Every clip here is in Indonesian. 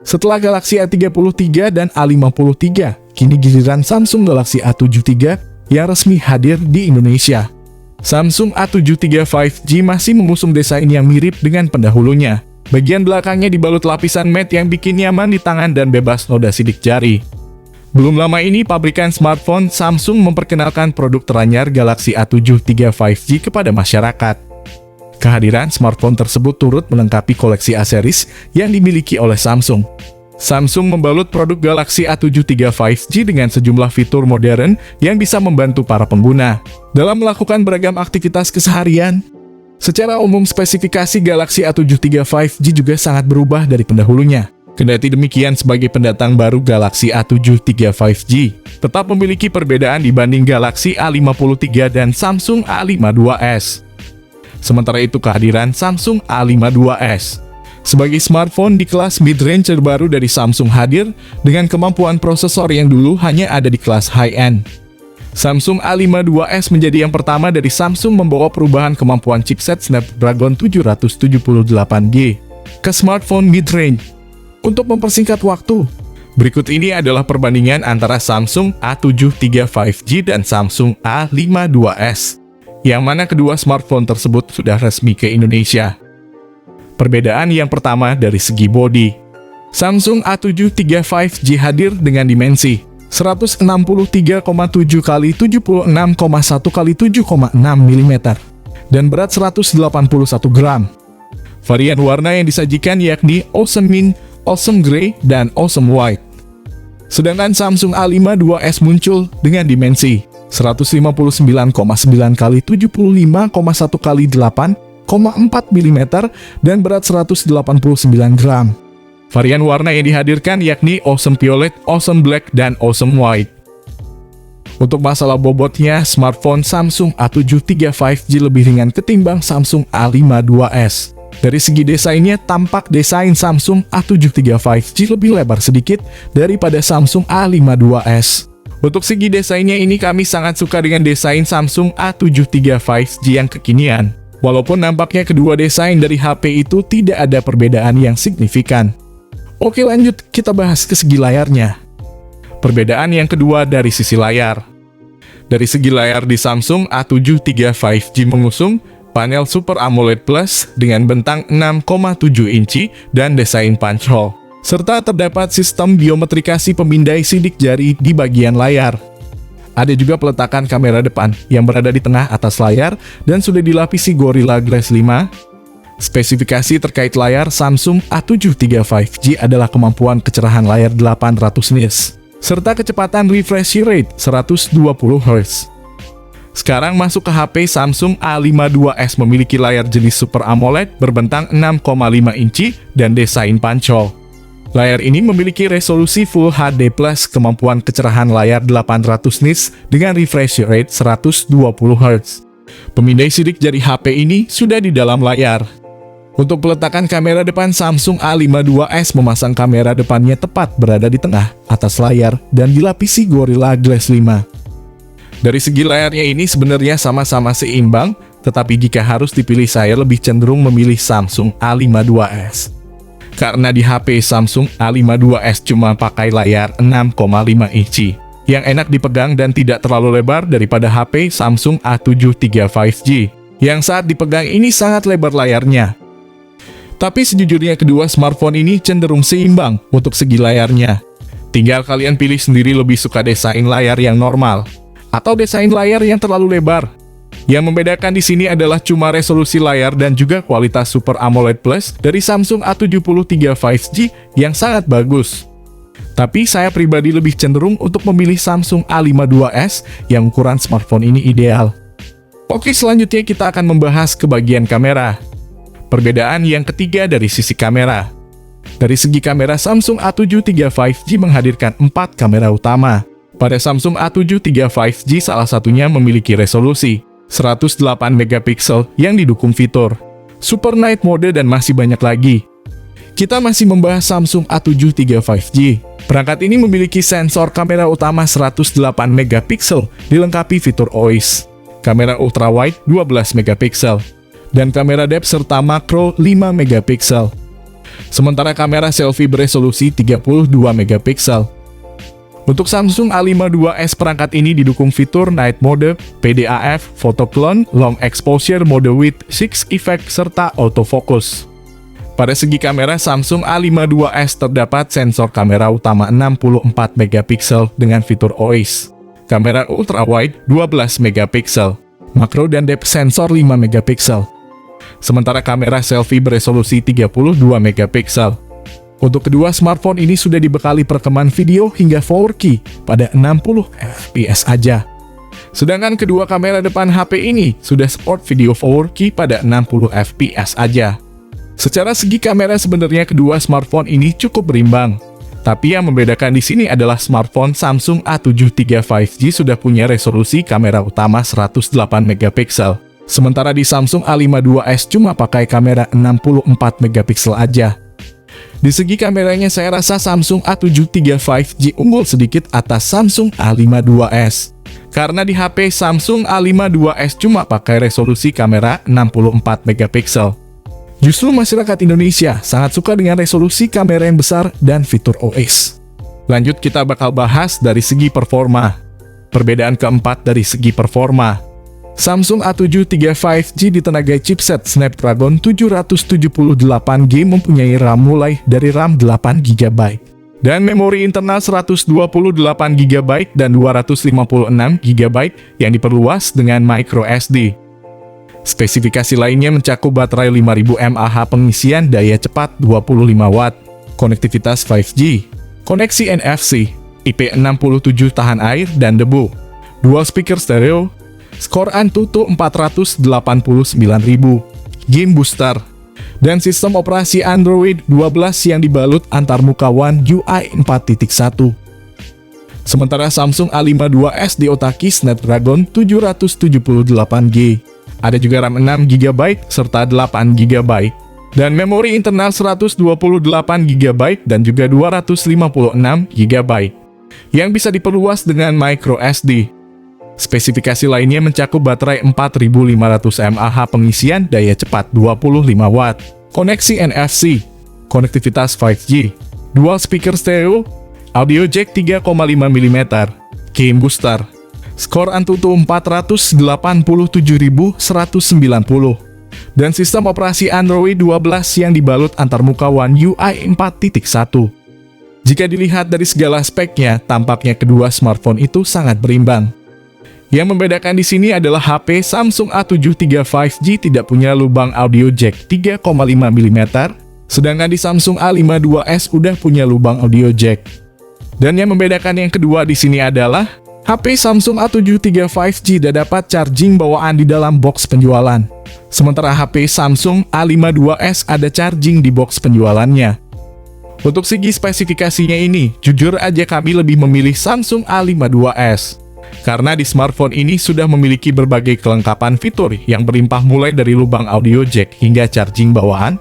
Setelah Galaxy A33 dan A53, kini giliran Samsung Galaxy A7 III yang resmi hadir di Indonesia. Samsung A7 III 5G masih mengusung desain yang mirip dengan pendahulunya. Bagian belakangnya dibalut lapisan matte yang bikin nyaman di tangan dan bebas noda sidik jari. Belum lama ini, pabrikan smartphone Samsung memperkenalkan produk teranyar Galaxy A7 III 5G kepada masyarakat. Kehadiran smartphone tersebut turut melengkapi koleksi A-series yang dimiliki oleh Samsung. Samsung membalut produk Galaxy A7 III 5G dengan sejumlah fitur modern yang bisa membantu para pengguna dalam melakukan beragam aktivitas keseharian. Secara umum, spesifikasi Galaxy A7 III 5G juga sangat berubah dari pendahulunya. Kendati demikian, sebagai pendatang baru, Galaxy A7 III 5G tetap memiliki perbedaan dibanding Galaxy A53 dan Samsung A52s. Sementara itu, kehadiran Samsung A52s sebagai smartphone di kelas mid-range terbaru dari Samsung hadir dengan kemampuan prosesor yang dulu hanya ada di kelas high-end. Samsung A52s menjadi yang pertama dari Samsung membawa perubahan kemampuan chipset Snapdragon 778G ke smartphone mid-range. Untuk mempersingkat waktu, berikut ini adalah perbandingan antara Samsung A7 III 5G dan Samsung A52s, yang mana kedua smartphone tersebut sudah resmi ke Indonesia. Perbedaan yang pertama dari segi bodi. Samsung A7 III 5G hadir dengan dimensi 163,7 x 76,1 x 7,6 mm dan berat 181 gram. Varian warna yang disajikan yakni Awesome Mint, Awesome Grey, dan Awesome White. Sedangkan Samsung A52s muncul dengan dimensi 159,9 x 75,1 x 8,4 mm dan berat 189 gram. Varian warna yang dihadirkan yakni Awesome Violet, Awesome Black, dan Awesome White. Untuk masalah bobotnya, smartphone Samsung A7 III 5G lebih ringan ketimbang Samsung A52s. Dari segi desainnya, tampak desain Samsung A7 III 5G lebih lebar sedikit daripada Samsung A52s. Untuk segi desainnya ini, kami sangat suka dengan desain Samsung A7 III 5G yang kekinian. Walaupun nampaknya kedua desain dari HP itu tidak ada perbedaan yang signifikan. Oke, lanjut kita bahas ke segi layarnya. Perbedaan yang kedua dari sisi layar. Dari segi layar di Samsung A7 III 5G mengusung panel Super AMOLED Plus dengan bentang 6,7 inci dan desain punch hole, serta terdapat sistem biometrikasi pemindai sidik jari di bagian layar. Ada juga peletakan kamera depan yang berada di tengah atas layar dan sudah dilapisi Gorilla Glass 5. Spesifikasi terkait layar Samsung A7 III 5G adalah kemampuan kecerahan layar 800 nits, serta kecepatan refresh rate 120 Hz. Sekarang masuk ke HP. Samsung A52s memiliki layar jenis Super AMOLED berbentang 6,5 inci dan desain punch hole. Layar ini memiliki resolusi Full HD+, kemampuan kecerahan layar 800 nits dengan refresh rate 120 Hz. Pemindai sidik jari HP ini sudah di dalam layar. Untuk peletakan kamera depan, Samsung A52s memasang kamera depannya tepat berada di tengah atas layar dan dilapisi Gorilla Glass 5. Dari segi layarnya ini sebenarnya sama-sama seimbang, tetapi jika harus dipilih, saya lebih cenderung memilih Samsung A52s. Karena di HP Samsung A52s cuma pakai layar 6,5 inci, yang enak dipegang dan tidak terlalu lebar daripada HP Samsung A7 III 5G, yang saat dipegang ini sangat lebar layarnya. Tapi sejujurnya kedua smartphone ini cenderung seimbang untuk segi layarnya. Tinggal kalian pilih sendiri lebih suka desain layar yang normal atau desain layar yang terlalu lebar. Yang membedakan di sini adalah cuma resolusi layar dan juga kualitas Super AMOLED Plus dari Samsung A73 5G yang sangat bagus. Tapi saya pribadi lebih cenderung untuk memilih Samsung A52s yang ukuran smartphone ini ideal. Oke, selanjutnya kita akan membahas ke bagian kamera. Perbedaan yang ketiga dari sisi kamera. Dari segi kamera, Samsung A7 III 5G menghadirkan 4 kamera utama. Pada Samsung A7 III 5G, salah satunya memiliki resolusi 108 megapiksel yang didukung fitur Super Night Mode dan masih banyak lagi. Kita masih membahas Samsung A7 III 5G. Perangkat ini memiliki sensor kamera utama 108 megapiksel dilengkapi fitur OIS, kamera ultrawide 12 megapiksel, dan kamera depth serta makro 5 megapiksel. Sementara kamera selfie beresolusi 32 megapiksel. Untuk Samsung A52s perangkat ini didukung fitur Night Mode, PDAF, Photo Clone, Long Exposure Mode with 6 Effect, serta Autofocus. Pada segi kamera, Samsung A52s terdapat sensor kamera utama 64 megapiksel dengan fitur OIS, kamera ultrawide 12 megapiksel, makro dan depth sensor 5 megapiksel. Sementara kamera selfie beresolusi 32 megapiksel. Untuk kedua smartphone ini sudah dibekali perekaman video hingga 4K pada 60 fps aja. Sedangkan kedua kamera depan HP ini sudah support video 4K pada 60 fps aja. Secara segi kamera sebenarnya kedua smartphone ini cukup berimbang. Tapi yang membedakan di sini adalah smartphone Samsung A73 5G sudah punya resolusi kamera utama 108 megapiksel. Sementara di Samsung A52s cuma pakai kamera 64 megapiksel aja. Di segi kameranya saya rasa Samsung A73 5G unggul sedikit atas Samsung A52s. Karena di HP Samsung A52s cuma pakai resolusi kamera 64 megapiksel. Justru masyarakat Indonesia sangat suka dengan resolusi kamera yang besar dan fitur OIS. Lanjut kita bakal bahas dari segi performa. Perbedaan keempat dari segi performa. Samsung A73 5G ditenagai chipset Snapdragon 778G mempunyai RAM mulai dari RAM 8GB dan memori internal 128GB dan 256GB yang diperluas dengan microSD. Spesifikasi lainnya mencakup baterai 5000 mAh pengisian daya cepat 25 Watt, konektivitas 5G, koneksi NFC, IP67 tahan air dan debu, dual speaker stereo, skor Antutu 489.000, game booster, dan sistem operasi Android 12 yang dibalut antarmuka One UI 4.1. Sementara Samsung A52s diotaki Snapdragon 778G. Ada juga RAM 6GB serta 8GB, dan memori internal 128GB dan juga 256GB, yang bisa diperluas dengan microSD. Spesifikasi lainnya mencakup baterai 4500 mAh pengisian daya cepat 25 Watt, koneksi NFC, konektivitas 5G, dual speaker stereo, audio jack 3,5 mm, game booster, skor Antutu 487.190, dan sistem operasi Android 12 yang dibalut antarmuka One UI 4.1. Jika dilihat dari segala aspeknya, tampaknya kedua smartphone itu sangat berimbang. Yang membedakan di sini adalah HP Samsung A73 5G tidak punya lubang audio jack 3,5 mm, sedangkan di Samsung A52s udah punya lubang audio jack. Dan yang membedakan yang kedua di sini adalah HP Samsung A73 5G tidak dapat charging bawaan di dalam box penjualan. Sementara HP Samsung A52s ada charging di box penjualannya. Untuk segi spesifikasinya ini, jujur aja kami lebih memilih Samsung A52s. Karena di smartphone ini sudah memiliki berbagai kelengkapan fitur yang berlimpah mulai dari lubang audio jack hingga charging bawaan.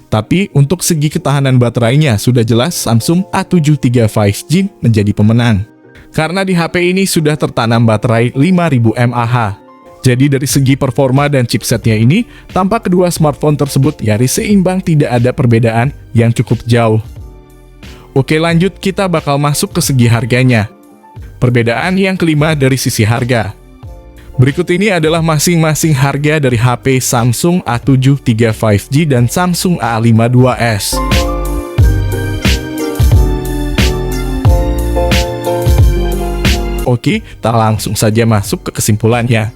Tapi untuk segi ketahanan baterainya sudah jelas Samsung A73 5G menjadi pemenang. Karena di HP ini sudah tertanam baterai 5000 mAh. Jadi dari segi performa dan chipsetnya ini, tampak kedua smartphone tersebut nyaris seimbang, tidak ada perbedaan yang cukup jauh. Oke, lanjut kita bakal masuk ke segi harganya. Perbedaan yang kelima dari sisi harga. Berikut ini adalah masing-masing harga dari HP Samsung A73 5G dan Samsung A52s. Oke, kita langsung saja masuk ke kesimpulannya.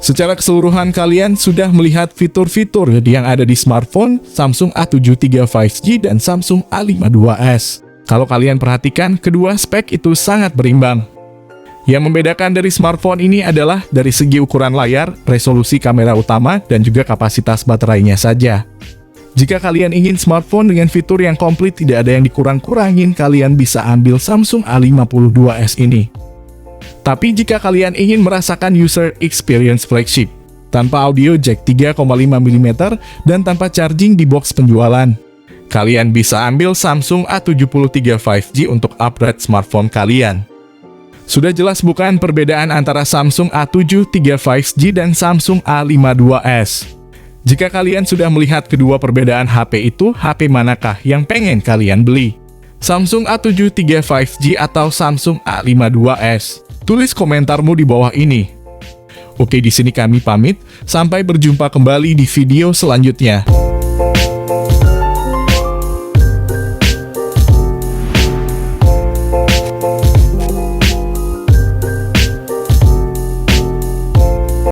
Secara keseluruhan kalian sudah melihat fitur-fitur yang ada di smartphone Samsung A73 5G dan Samsung A52s. Kalau kalian perhatikan, kedua spek itu sangat berimbang. Yang membedakan dari smartphone ini adalah dari segi ukuran layar, resolusi kamera utama, dan juga kapasitas baterainya saja. Jika kalian ingin smartphone dengan fitur yang komplit, tidak ada yang dikurang-kurangin, kalian bisa ambil Samsung A52s ini. Tapi jika kalian ingin merasakan user experience flagship, tanpa audio jack 3,5 mm dan tanpa charging di box penjualan, kalian bisa ambil Samsung A73 5G untuk upgrade smartphone kalian. Sudah jelas bukan perbedaan antara Samsung A73 5G dan Samsung A52s. Jika kalian sudah melihat kedua perbedaan HP itu, HP manakah yang pengen kalian beli? Samsung A7 III 5G atau Samsung A52s? Tulis komentarmu di bawah ini. Oke, di sini kami pamit. Sampai berjumpa kembali di video selanjutnya.